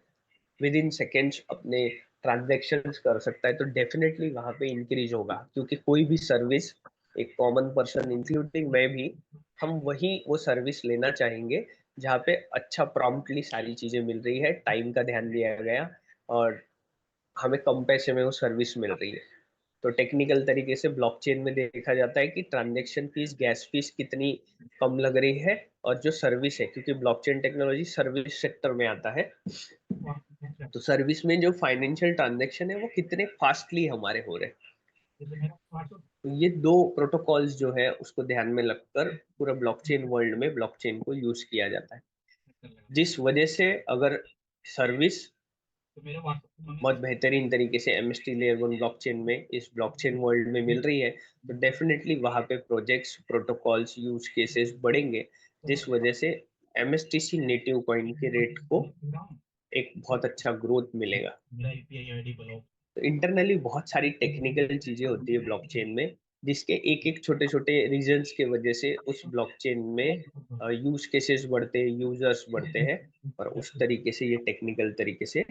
विद इन सेकेंड्स अपने ट्रांजेक्शन्स कर सकता है, तो डेफिनेटली वहाँ पे इंक्रीज होगा, क्योंकि कोई भी सर्विस एक कॉमन पर्सन इंक्लूडिंग मैं भी, हम वही वो सर्विस लेना चाहेंगे जहाँ पे अच्छा प्रॉम्प्टली सारी चीजें मिल रही है, टाइम का ध्यान दिया गया और हमें कम पैसे में वो सर्विस मिल रही है। तो टेक्निकल तरीके से ब्लॉकचेन में देखा जाता है कि ट्रांजैक्शन फीस, गैस फीस कितनी कम लग रही है, और जो सर्विस है, क्योंकि ब्लॉकचेन टेक्नोलॉजी सर्विस सेक्टर में आता है, तो सर्विस में जो फाइनेंशियल ट्रांजैक्शन है वो कितने फास्टली हमारे हो रहे हैं। तो ये दो प्रोटोकॉल्स जो है उसको ध्यान में रखकर पूरा ब्लॉकचेन वर्ल्ड में ब्लॉकचेन को यूज किया जाता है, जिस वजह से अगर सर्विस बहुत बेहतरीन तरीके से एमएसटी लेयर वन ब्लॉकचेन में, इस ब्लॉकचेन वर्ल्ड में मिल रही है, तो डेफिनेटली वहाँ पे प्रोजेक्ट्स, प्रोटोकॉल्स, यूज केसेस बढ़ेंगे, जिस वजह से एमएसटीसी नेटिव कॉइन के रेट को एक बहुत अच्छा ग्रोथ मिलेगा। तो इंटरनली बहुत सारी टेक्निकल चीजें होती है ब्लॉकचेन में, जिसके एक एक छोटे छोटे रीजंस के वजह से उस ब्लॉकचेन में यूज केसेस बढ़ते हैं, यूजर्स बढ़ते हैं, और उस तरीके से ये टेक्निकल तरीके से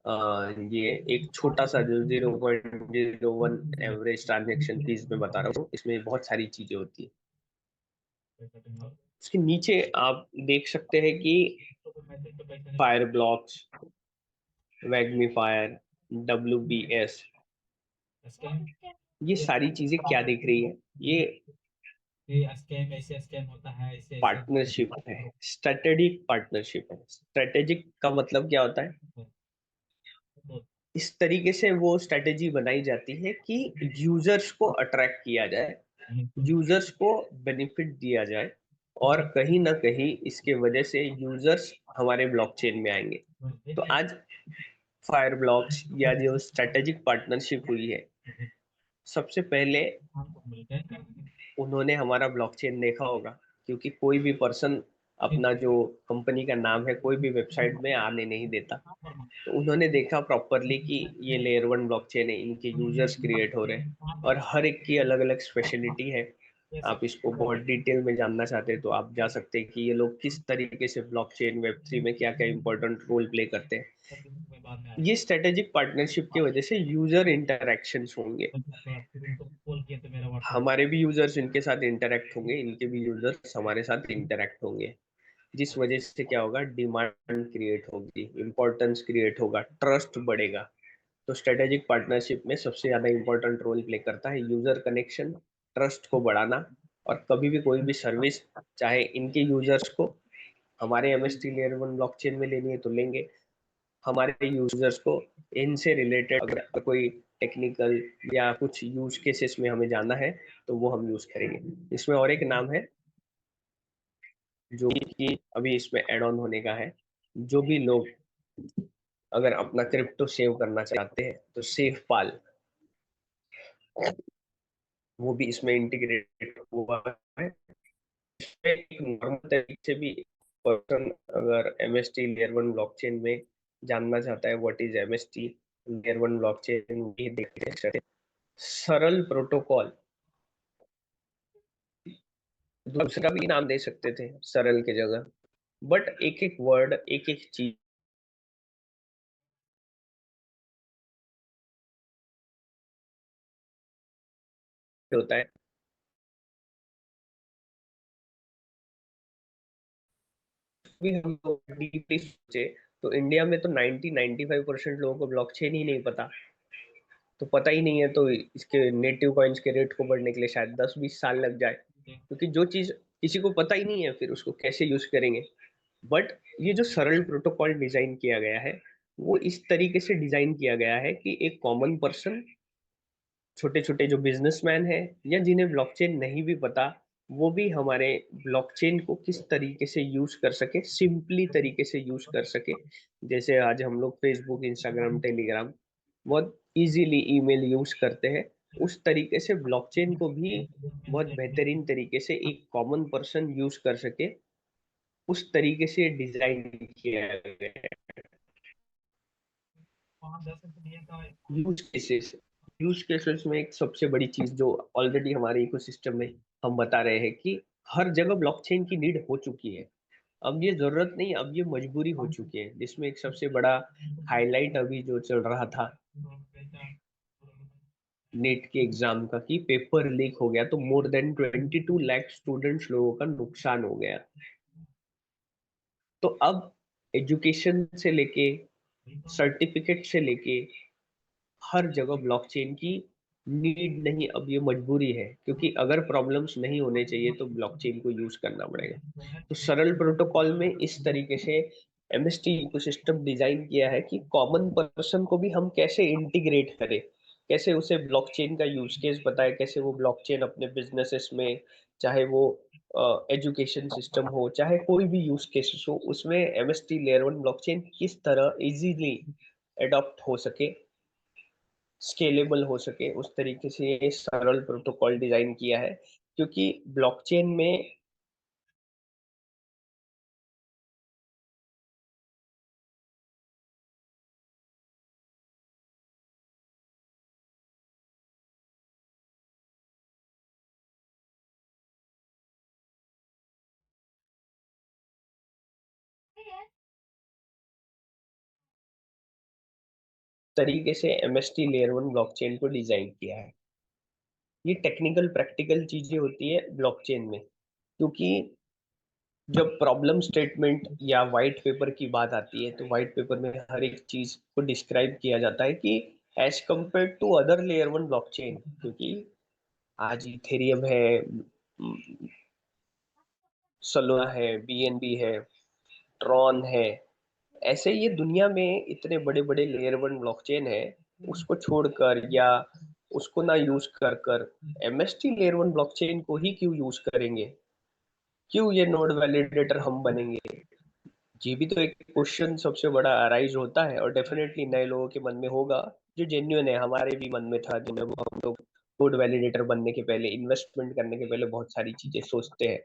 ये एक छोटा सा जो 0.01 एवरेज ट्रांजेक्शन फीस में बता रहा हूँ, इसमें बहुत सारी चीजें होती है। उसके नीचे आप देख सकते हैं कि फायर ब्लॉक्स, वैग्मीफायर, WBS, ये सारी चीजें क्या दिख रही है, ये पार्टनरशिप है, स्ट्रेटेजिक पार्टनरशिप है। स्ट्रेटेजिक का मतलब क्या होता है? इस तरीके से वो स्ट्रेटेजी बनाई जाती है कि यूजर्स को अट्रैक्ट किया जाए, यूजर्स को बेनिफिट दिया जाए, और कहीं ना कहीं इसके वजह से यूजर्स हमारे ब्लॉकचेन में आएंगे। तो आज फायर ब्लॉक्स या जो स्ट्रेटेजिक पार्टनरशिप हुई है, सबसे पहले उन्होंने हमारा ब्लॉकचेन देखा होगा, क्योंकि कोई भी पर्सन अपना जो कंपनी का नाम है कोई भी वेबसाइट में आने नहीं देता। तो उन्होंने देखा प्रॉपरली कि ये लेयर वन ब्लॉकचेन है, इनके यूजर्स क्रिएट हो रहे हैं, और हर एक की अलग अलग स्पेशलिटी है। आप इसको बहुत डिटेल में जानना चाहते हैं तो आप जा सकते हैं कि ये लोग किस तरीके से ब्लॉकचेन वेब3 में क्या क्या इंपॉर्टेंट रोल प्ले करते हैं। ये स्ट्रेटेजिक पार्टनरशिप की वजह से यूजर इंटरैक्शंस होंगे, हमारे भी यूजर्स इनके साथ इंटरैक्ट होंगे, इनके भी यूजर्स हमारे साथ इंटरैक्ट होंगे, जिस वजह से क्या होगा, डिमांड क्रिएट होगी, इंपॉर्टेंस क्रिएट होगा, ट्रस्ट बढ़ेगा। तो स्ट्रेटेजिक पार्टनरशिप में सबसे ज्यादा इंपॉर्टेंट रोल प्ले करता है यूजर कनेक्शन, ट्रस्ट को बढ़ाना, और कभी भी कोई भी सर्विस, चाहे इनके यूजर्स को हमारे एमएसटी लेयर वन ब्लॉकचेन में लेनी है तो लेंगे, हमारे यूजर्स को इनसे रिलेटेड अगर कोई टेक्निकल या कुछ यूज केसेस में हमें जाना है तो वो हम यूज करेंगे। इसमें और एक नाम है जो कि अभी इसमें एड ऑन होने का है, जो भी लोग अगर अपना क्रिप्टो सेव करना चाहते हैं तो सेफ पाल, वो भी इसमें इंटीग्रेट हुआ है। एक नॉर्मल तरीके से भी पर्सन अगर एमएसटी लेयर वन ब्लॉकचेन में जानना चाहता है what is MST layer one blockchain, भी देख सकते हैं। सरल प्रोटोकॉल, दूसरा भी नाम दे सकते थे सरल के जगह, बट एक एक वर्ड, एक एक चीज होता है। भी हम लोग डीपली सोचे तो इंडिया में तो 90-95% लोगों को ब्लॉकचेन ही नहीं पता। तो पता ही नहीं है तो इसके नेटिव कॉइन्स के रेट को बढ़ने के लिए शायद 10-20 साल लग जाए, क्योंकि जो चीज किसी को पता ही नहीं है फिर उसको कैसे यूज करेंगे। बट ये जो सरल प्रोटोकॉल डिजाइन किया गया है, वो इस तरीके से डिजाइन किया गया है कि एक कॉमन पर्सन, छोटे छोटे जो बिजनेसमैन हैं या जिन्हें ब्लॉकचेन नहीं भी पता, वो भी हमारे ब्लॉकचेन को किस तरीके से यूज कर सके, सिंपली तरीके से यूज कर सके। जैसे आज हम लोग फेसबुक, इंस्टाग्राम, टेलीग्राम बहुत इजीली ईमेल यूज करते हैं, उस तरीके से ब्लॉकचेन को भी बहुत बेहतरीन तरीके से एक कॉमन पर्सन यूज कर सके, उस तरीके से डिजाइन किया गया है। यूज केसेस में एक सबसे बड़ी चीज जो ऑलरेडी हमारे इकोसिस्टम में हम बता रहे हैं कि हर जगह ब्लॉकचेन की नीड हो चुकी है। अब ये जरूरत नहीं, अब ये मजबूरी हो चुकी है, जिसमें एक सबसे बड़ा हाईलाइट अभी जो चल रहा था नेट के एग्जाम का, कि पेपर लीक हो गया तो मोर देन 22 लाख स्टूडेंट्स लोगों का नुकसान हो गया। तो अब एजुकेशन से लेके सर्टिफिकेट से लेके हर जगह ब्लॉकचेन की नीड नहीं, अब ये मजबूरी है, क्योंकि अगर प्रॉब्लम्स नहीं होने चाहिए तो ब्लॉकचेन को यूज करना पड़ेगा। तो सरल प्रोटोकॉल में इस तरीके से एमएसटी इकोसिस्टम डिजाइन किया है कि कॉमन पर्सन को भी हम कैसे इंटीग्रेट करें, कैसे उसे ब्लॉकचेन का यूज केस बताए, कैसे वो ब्लॉकचेन अपने बिजनेसेस में, चाहे वो एजुकेशन सिस्टम हो, चाहे कोई भी यूज केसेस हो, उसमें एमएसटी लेयर वन ब्लॉकचेन किस तरह इजीली एडॉप्ट हो सके, स्केलेबल हो सके, उस तरीके से ये सरल प्रोटोकॉल डिजाइन किया है। क्योंकि ब्लॉकचेन में तरीके से एमएसटी लेयर वन ब्लॉकचेन को डिजाइन किया है। ये टेक्निकल प्रैक्टिकल चीजें होती है ब्लॉकचेन में, क्योंकि जब प्रॉब्लम स्टेटमेंट या वाइट पेपर की बात आती है तो वाइट पेपर में हर एक चीज को डिस्क्राइब किया जाता है कि as compare to other layer one blockchain, क्योंकि आज इथेरियम है, सोलोना है, बीएनबी है, ट्रॉन है, ऐसे ये दुनिया में इतने बड़े बड़े लेयर वन ब्लॉकचेन है, उसको छोड़कर या उसको ना यूज कर कर एमएसटी लेयर वन ब्लॉकचेन को ही क्यों यूज करेंगे, क्यों ये नोड वैलिडेटर हम बनेंगे। ये भी तो एक क्वेश्चन सबसे बड़ा अराइज होता है, और डेफिनेटली नए लोगों के मन में होगा, जो जेन्युइन है, हमारे भी मन में था जब हम लोग नोड वैलिडेटर बनने के पहले, इन्वेस्टमेंट करने के पहले बहुत सारी चीजें सोचते हैं।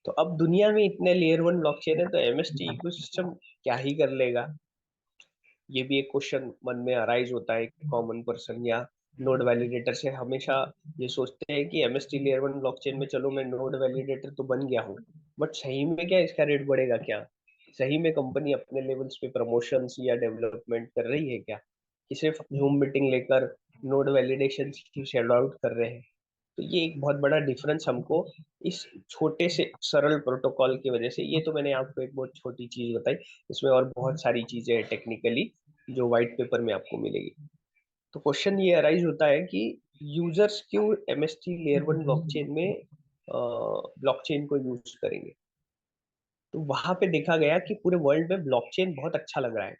तो अब दुनिया में इतने लेयर वन ब्लॉकचेन है तो एमएसटी इकोसिस्टम क्या ही कर लेगा, ये भी एक क्वेश्चन मन में अराइज होता है। कॉमन पर्सन या नोड वैलिडेटर से हमेशा ये सोचते हैं कि एमएसटी लेयर वन ब्लॉकचेन में चलो मैं नोड वैलिडेटर तो बन गया हूँ, बट सही में क्या इसका रेट बढ़ेगा क्या, सही में कंपनी अपने लेवल्स पे प्रमोशंस या डेवलपमेंट कर रही है क्या, कि सिर्फ जूम मीटिंग लेकर नोड वैलिडेशन की शेल आउट कर रहे हैं। तो ये एक बहुत बड़ा डिफरेंस हमको इस छोटे से सरल प्रोटोकॉल की वजह से, ये तो मैंने आपको एक बहुत छोटी चीज बताई, इसमें और बहुत सारी चीजें हैं टेक्निकली जो व्हाइट पेपर में आपको मिलेगी। तो क्वेश्चन ये अराइज होता है कि यूजर्स क्यों एमएसटी लेयर वन ब्लॉकचेन में ब्लॉकचेन को यूज करेंगे। तो वहां पे देखा गया कि पूरे वर्ल्ड में ब्लॉकचेन बहुत अच्छा लग रहा है,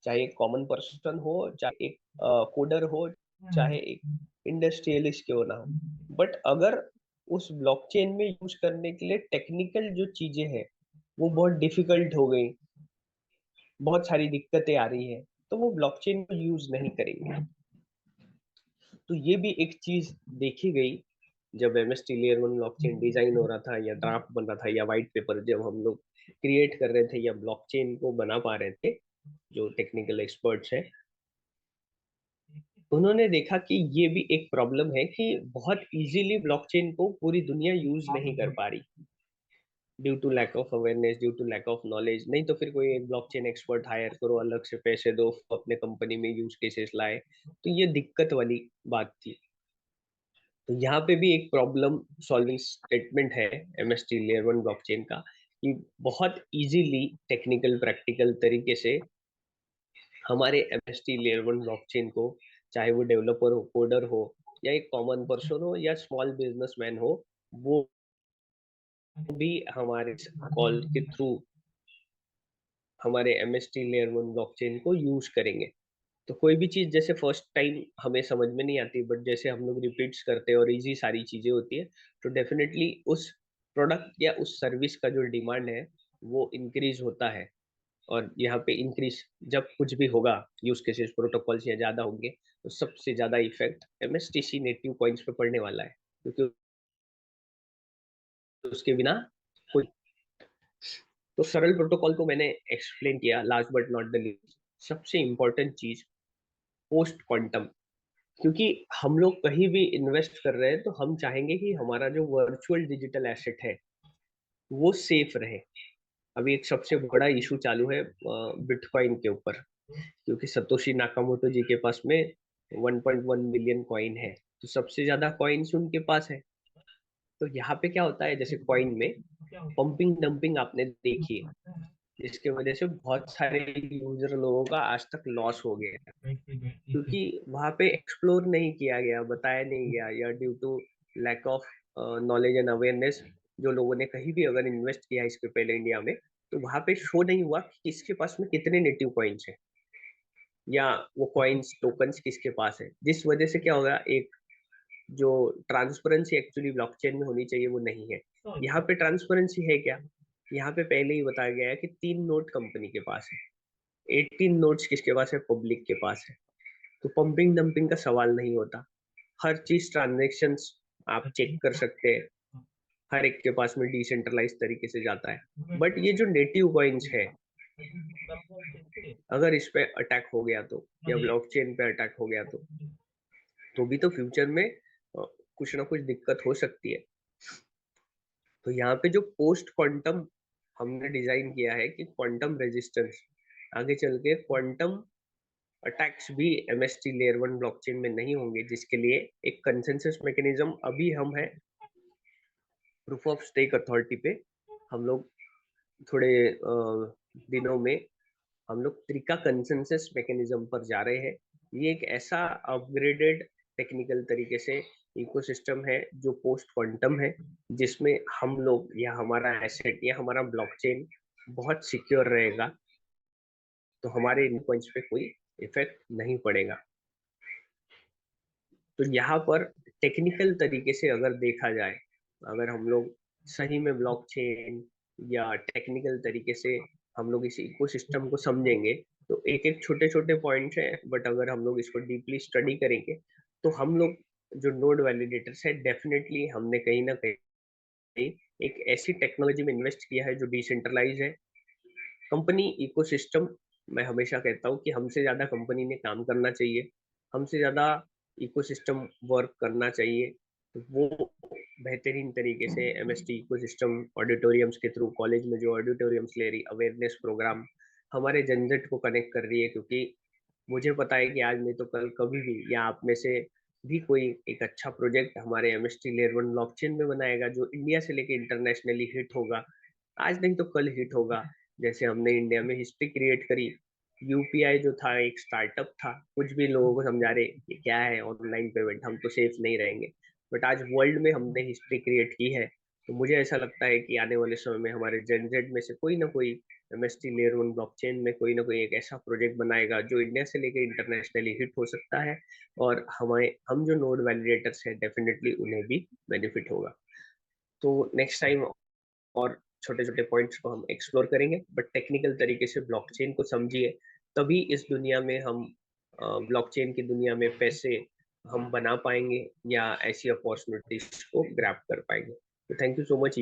चाहे एक कॉमन पर्सन हो, चाहे एक कोडर हो, चाहे एक इंडस्ट्रियलिस्ट क्यों ना हो, बट अगर उस ब्लॉकचेन में यूज करने के लिए टेक्निकल जो चीजें हैं वो बहुत डिफिकल्ट हो गई, बहुत सारी दिक्कतें आ रही है, तो वो ब्लॉकचेन को यूज नहीं करेंगे। तो ये भी एक चीज देखी गई जब MST layer one blockchain design हो रहा था, या ड्राफ्ट बन रहा था, या व्हाइट पेपर जब हम लोग क्रिएट कर रहे थे या ब्लॉकचेन को बना पा रहे थे, जो टेक्निकल एक्सपर्ट्स हैं उन्होंने देखा कि ये भी एक प्रॉब्लम है कि बहुत इजीली ब्लॉकचेन को पूरी दुनिया यूज नहीं कर पा रही, due to lack of awareness, due to lack of knowledge. नहीं तो फिर कोई एक ब्लॉकचेन एक्सपर्ट हायर करो, अलग से पैसे दो, अपने कंपनी में यूज केसेस लाए, तो ये दिक्कत वाली बात थी। तो यहाँ पे भी एक प्रॉब्लम सॉल्विंग स्टेटमेंट है एमएसटी लेयर वन ब्लॉकचेन का, कि बहुत इजीली टेक्निकल प्रैक्टिकल तरीके से हमारे एमएसटी लेयर वन ब्लॉकचेन को, चाहे वो डेवलपर हो, कोडर हो, या एक कॉमन पर्सन हो, या स्मॉल बिजनेसमैन हो, वो भी हमारे कॉल के थ्रू हमारे एमएसटी लेयर वन ब्लॉकचेन को यूज करेंगे। तो कोई भी चीज जैसे फर्स्ट टाइम हमें समझ में नहीं आती, बट जैसे हम लोग रिपीट्स करते हैं और इजी सारी चीजें होती है, तो डेफिनेटली उस प्रोडक्ट या उस सर्विस का जो डिमांड है वो इंक्रीज होता है। और यहाँ पे इंक्रीज जब कुछ भी होगा, यूज केसेस प्रोटोकॉल्स या ज्यादा होंगे, तो सबसे ज्यादा इफेक्ट एमएसटीसी नेटिव कॉइन्स पे पड़ने वाला है, क्योंकि उसके बिना कोई। तो सरल प्रोटोकॉल को मैंने एक्सप्लेन किया। Last but not the least, सबसे इंपॉर्टेंट चीज पोस्ट क्वांटम। क्योंकि हम लोग कहीं भी इन्वेस्ट कर रहे हैं तो हम चाहेंगे कि हमारा जो वर्चुअल डिजिटल एसेट है वो सेफ रहे। अभी एक सबसे बड़ा इशू चालू है बिटकॉइन के ऊपर, क्योंकि सतोशी नाकामोटो जी के पास में 1.1 मिलियन कॉइन है, तो सबसे ज्यादा कॉइन्स उनके पास है। तो यहाँ पे क्या होता है, जैसे कॉइन में पंपिंग डंपिंग आपने देखी है, जिसके वजह से बहुत सारे यूजर लोगों का आज तक लॉस हो गया है, क्योंकि वहां पे एक्सप्लोर नहीं किया गया, बताया नहीं गया, या due to lack of knowledge and awareness. जो लोगों ने कहीं भी अगर इन्वेस्ट किया इसके पहले इंडिया में, तो वहां पे शो नहीं हुआ कि किसके पास में कितने नेटिव कॉइन्स है, या वो कॉइन्स टोकन्स किसके पास है। जिस वजह से क्या होगा, एक जो ट्रांसपेरेंसी एक्चुअली ब्लॉकचेन में होनी चाहिए वो नहीं है। यहाँ पे ट्रांसपेरेंसी है क्या, यहाँ पे पहले ही बताया गया है कि 3 नोट कंपनी के पास है, 18 नोट्स किसके पास है, पब्लिक के पास है। तो पंपिंग डंपिंग का सवाल नहीं होता। हर चीज ट्रांजेक्शन्स आप चेक कर सकते हैं, हर एक के पास में डिसेंट्रलाइज तरीके से जाता है। बट ये जो नेटिव कॉइन्स है, अगर इस पे अटैक हो गया तो, या ब्लॉकचेन पे अटैक हो गया तो भी तो फ्यूचर में कुछ ना कुछ दिक्कत हो सकती है। तो यहाँ पे जो पोस्ट क्वांटम हमने डिजाइन किया है कि क्वांटम रेजिस्टेंस, आगे चल के क्वांटम अटैक्स भी एमएसटी लेयर 1 ब्लॉकचेन में नहीं होंगे, जिसके लिए एक कंसेंसस मैकेनिज्म अभी हम है प्रूफ ऑफ स्टेक अथॉरिटी पे। हम लोग थोड़े दिनों में हम लोग त्रिका कंसेंसस मैकेनिज्म पर जा रहे हैं। ये एक ऐसा अपग्रेडेड टेक्निकल तरीके से इकोसिस्टम है जो पोस्ट क्वांटम है, जिसमें हम लोग या हमारा एसेट या हमारा ब्लॉकचेन बहुत सिक्योर रहेगा, तो हमारे इन पॉइंट्स पे कोई इफेक्ट नहीं पड़ेगा। तो यहाँ पर टेक्निकल तरीके से अगर देखा जाए, अगर हम लोग सही में ब्लॉकचेन या टेक्निकल तरीके से हम लोग इस इकोसिस्टम को समझेंगे, तो एक एक छोटे छोटे पॉइंट्स हैं, बट अगर हम लोग इसको डीपली स्टडी करेंगे तो हम लोग जो नोड वैलिडेटर्स है, डेफिनेटली हमने कहीं ना कहीं एक ऐसी टेक्नोलॉजी में इन्वेस्ट किया है जो डिसेंट्रलाइज है। कंपनी इकोसिस्टम, मैं हमेशा कहता हूँ कि हमसे ज्यादा कंपनी ने काम करना चाहिए, हमसे ज्यादा इकोसिस्टम वर्क करना चाहिए। तो वो बेहतरीन तरीके से एमएसटी इकोसिस्टम ऑडिटोरियम्स के थ्रू, कॉलेज में जो ऑडिटोरियम्स ले रही, अवेयरनेस प्रोग्राम हमारे जनजेट को कनेक्ट कर रही है। क्योंकि मुझे पता है कि आज नहीं तो कल कभी भी, या आप में से भी कोई एक अच्छा प्रोजेक्ट हमारे एमएसटी लेयर 1 ब्लॉकचेन में बनाएगा जो इंडिया से लेके इंटरनेशनली हिट होगा। आज नहीं तो कल हिट होगा। जैसे हमने इंडिया में हिस्ट्री क्रिएट करी, यूपीआई जो था एक स्टार्टअप था, कुछ भी लोगों को समझा रहे ये क्या है ऑनलाइन पेमेंट, हम तो सेफ नहीं रहेंगे, बट आज वर्ल्ड में हमने हिस्ट्री क्रिएट की है। तो मुझे ऐसा लगता है कि आने वाले समय में हमारे जेनजेड में से कोई ना कोई एमएसटी लेयर 1 ब्लॉकचेन में कोई ना कोई एक ऐसा प्रोजेक्ट बनाएगा जो इंडिया से लेकर इंटरनेशनली हिट हो सकता है, और हम जो नोड वैलिडेटर्स हैं डेफिनेटली उन्हें भी बेनिफिट होगा। तो नेक्स्ट टाइम और छोटे छोटे पॉइंट्स को हम एक्सप्लोर करेंगे, बट टेक्निकल तरीके से ब्लॉकचेन को समझिए, तभी इस दुनिया में हम ब्लॉकचेन की दुनिया में पैसे हम बना पाएंगे या ऐसी अपॉर्चुनिटीज को ग्रैब कर पाएंगे। तो थैंक यू सो मच।